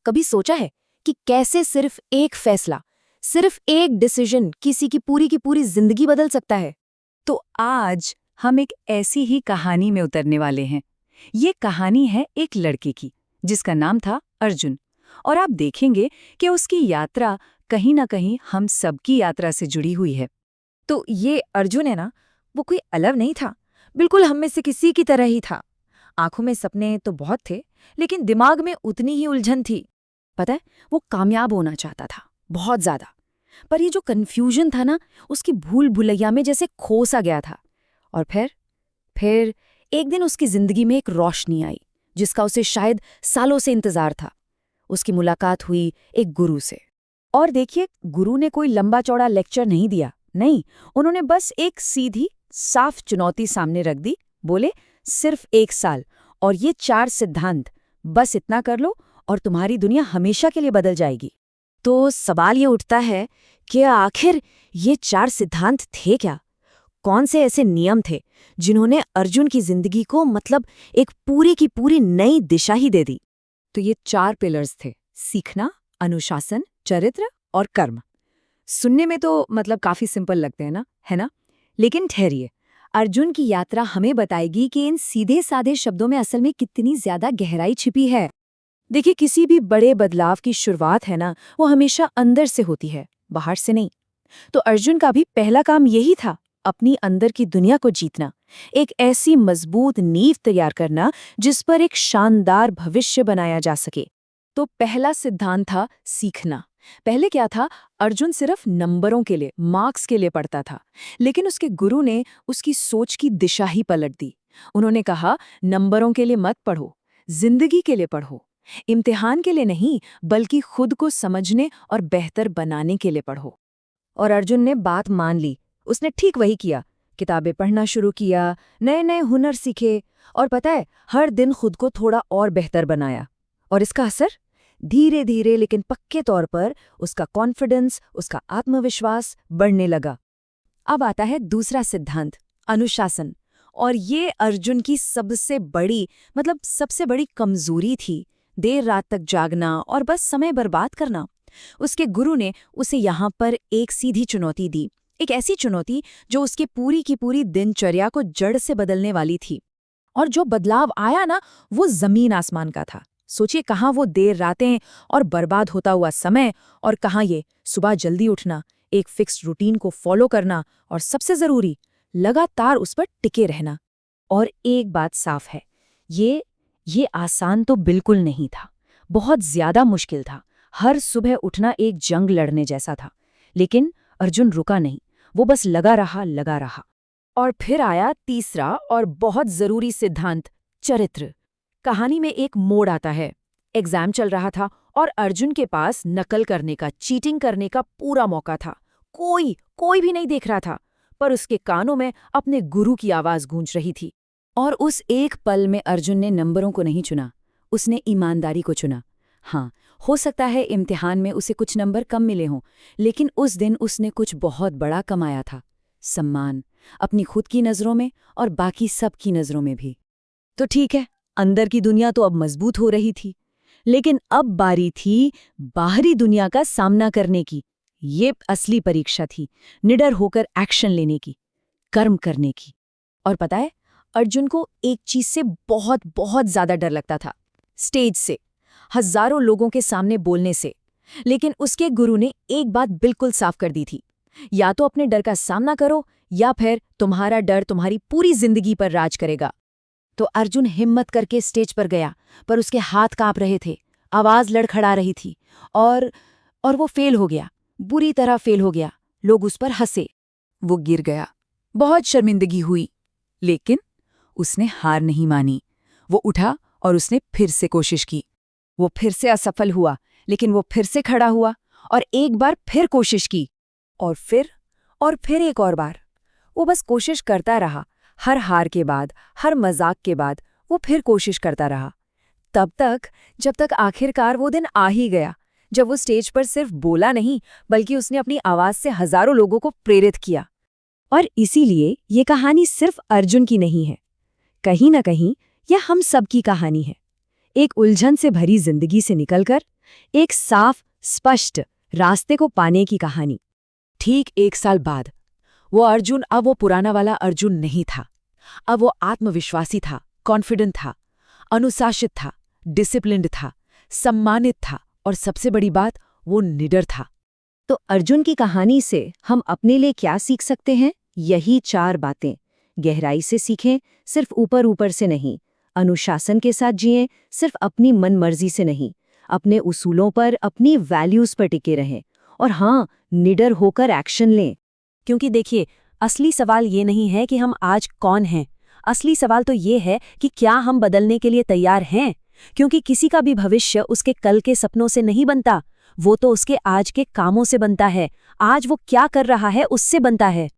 कभी सोचा है कि कैसे सिर्फ एक फैसला, सिर्फ एक डिसीजन किसी की पूरी जिंदगी बदल सकता है? तो आज हम एक ऐसी ही कहानी में उतरने वाले हैं। ये कहानी है एक लड़के की जिसका नाम था अर्जुन। और आप देखेंगे कि उसकी यात्रा कहीं ना कहीं हम सबकी यात्रा से जुड़ी हुई है। तो ये अर्जुन है ना, वो कोई अलग नहीं था, बिल्कुल हम में से किसी की तरह ही था। आंखों में सपने तो बहुत थे, लेकिन दिमाग में उतनी ही उलझन थी। पता है, वो कामयाब होना चाहता था, बहुत ज्यादा। पर ये जो कन्फ्यूजन था ना, उसकी भूल भुलैया में जैसे खो सा गया था। और फिर एक दिन उसकी जिंदगी में एक रोशनी आई, जिसका उसे शायद सालों से इंतजार था। उसकी मुलाकात हुई एक गुरु से। और देखिए, गुरु ने कोई लंबा चौड़ा लेक्चर नहीं दिया, नहीं। उन्होंने बस एक सीधी साफ चुनौती सामने रख दी। बोले, सिर्फ 1 साल और ये 4 सिद्धांत, बस इतना कर लो और तुम्हारी दुनिया हमेशा के लिए बदल जाएगी। तो सवाल ये उठता है कि आखिर ये 4 सिद्धांत थे क्या? कौन से ऐसे नियम थे जिन्होंने अर्जुन की जिंदगी को मतलब एक पूरी की पूरी नई दिशा ही दे दी? तो ये 4 पिलर्स थे: सीखना, अनुशासन, चरित्र और कर्म। सुनने में तो मतलब काफी सिंपल लगते हैं ना, है ना? लेकिन ठहरिए, अर्जुन की यात्रा हमें बताएगी कि इन सीधे साधे शब्दों में असल में कितनी ज्यादा गहराई छिपी है। देखिए, किसी भी बड़े बदलाव की शुरुआत है ना, वो हमेशा अंदर से होती है, बाहर से नहीं। तो अर्जुन का भी पहला काम यही था, अपनी अंदर की दुनिया को जीतना, एक ऐसी मजबूत नींव तैयार करना जिस पर एक शानदार भविष्य बनाया जा सके। तो पहला सिद्धांत था सीखना। पहले क्या था, अर्जुन सिर्फ नंबरों के लिए, मार्क्स के लिए पढ़ता था। लेकिन उसके गुरु ने उसकी सोच की दिशा ही पलट दी। उन्होंने कहा, नंबरों के लिए मत पढ़ो, जिंदगी के लिए पढ़ो। इम्तिहान के लिए नहीं, बल्कि खुद को समझने और बेहतर बनाने के लिए पढ़ो। और अर्जुन ने बात मान ली। उसने ठीक वही किया, किताबें पढ़ना शुरू किया, नए नए हुनर सीखे, और पता है, हर दिन खुद को थोड़ा और बेहतर बनाया। और इसका असर धीरे धीरे लेकिन पक्के तौर पर उसका कॉन्फिडेंस, उसका आत्मविश्वास बढ़ने लगा। अब आता है दूसरा सिद्धांत, अनुशासन। और ये अर्जुन की सबसे बड़ी कमजोरी थी, देर रात तक जागना और बस समय बर्बाद करना। उसके गुरु ने उसे यहाँ पर एक सीधी चुनौती दी, एक ऐसी चुनौती जो उसके पूरी की पूरी दिनचर्या को जड़ से बदलने वाली थी। और जो बदलाव आया ना, वो जमीन आसमान का था। सोचिए, कहाँ वो देर रातें और बर्बाद होता हुआ समय, और कहाँ ये सुबह जल्दी उठना, एक फिक्स्ड रूटीन को फॉलो करना, और सबसे जरूरी, लगातार उस पर टिके रहना। और एक बात साफ है, ये आसान तो बिल्कुल नहीं था, बहुत ज्यादा मुश्किल था। हर सुबह उठना एक जंग लड़ने जैसा था। लेकिन अर्जुन रुका नहीं, वो बस लगा रहा। और फिर आया तीसरा और बहुत जरूरी सिद्धांत, चरित्र। कहानी में एक मोड़ आता है। एग्जाम चल रहा था और अर्जुन के पास नकल करने का, चीटिंग करने का पूरा मौका था। कोई भी नहीं देख रहा था, पर उसके कानों में अपने गुरु की आवाज गूंज रही थी। और उस एक पल में अर्जुन ने नंबरों को नहीं चुना, उसने ईमानदारी को चुना। हाँ, हो सकता है इम्तिहान में उसे कुछ नंबर कम मिले हों, लेकिन उस दिन उसने कुछ बहुत बड़ा कमाया था, सम्मान, अपनी खुद की नज़रों में और बाकी सब की नज़रों में भी। तो ठीक है, अंदर की दुनिया तो अब मजबूत हो रही थी, लेकिन अब बारी थी बाहरी दुनिया का सामना करने की। ये असली परीक्षा थी, निडर होकर एक्शन लेने की, कर्म करने की। और पता है, अर्जुन को एक चीज से बहुत बहुत ज्यादा डर लगता था, स्टेज से, हजारों लोगों के सामने बोलने से। लेकिन उसके गुरु ने एक बात बिल्कुल साफ कर दी थी, या तो अपने डर का सामना करो, या फिर तुम्हारा डर तुम्हारी पूरी जिंदगी पर राज करेगा। तो अर्जुन हिम्मत करके स्टेज पर गया, पर उसके हाथ कांप रहे थे, आवाज लड़खड़ा रही थी, और वो फेल हो गया, बुरी तरह फेल हो गया। लोग उस पर हंसे, वो गिर गया, बहुत शर्मिंदगी हुई। लेकिन उसने हार नहीं मानी। वो उठा और उसने फिर से कोशिश की। वो फिर से असफल हुआ, लेकिन वो फिर से खड़ा हुआ और एक बार फिर कोशिश की, और फिर एक और बार। वो बस कोशिश करता रहा। हर हार के बाद, हर मजाक के बाद वो फिर कोशिश करता रहा। तब तक जब तक आखिरकार वो दिन आ ही गया, जब वो स्टेज पर सिर्फ बोला नहीं, बल्कि उसने अपनी आवाज से हजारों लोगों को प्रेरित किया। और इसीलिए ये कहानी सिर्फ अर्जुन की नहीं है, कहीं ना कहीं यह हम सब की कहानी है। एक उलझन से भरी जिंदगी से निकलकर एक साफ स्पष्ट रास्ते को पाने की कहानी। ठीक 1 साल बाद वो अर्जुन अब वो पुराना वाला अर्जुन नहीं था। अब वो आत्मविश्वासी था, कॉन्फिडेंट था, अनुशासित था, डिसिप्लिन्ड था, सम्मानित था और सबसे बड़ी बात, वो निडर था। तो अर्जुन की कहानी से हम अपने लिए क्या सीख सकते हैं? यही 4 बातें। गहराई से सीखें, सिर्फ ऊपर ऊपर से नहीं। अनुशासन के साथ जिएं, सिर्फ अपनी मनमर्जी से नहीं। अपने उसूलों पर, अपनी वैल्यूज पर टिके रहें। और हाँ, निडर होकर एक्शन लें। क्योंकि देखिए, असली सवाल ये नहीं है कि हम आज कौन हैं। असली सवाल तो ये है कि क्या हम बदलने के लिए तैयार हैं। क्योंकि किसी का भी भविष्य उसके कल के सपनों से नहीं बनता, वो तो उसके आज के कामों से बनता है। आज वो क्या कर रहा है उससे बनता है।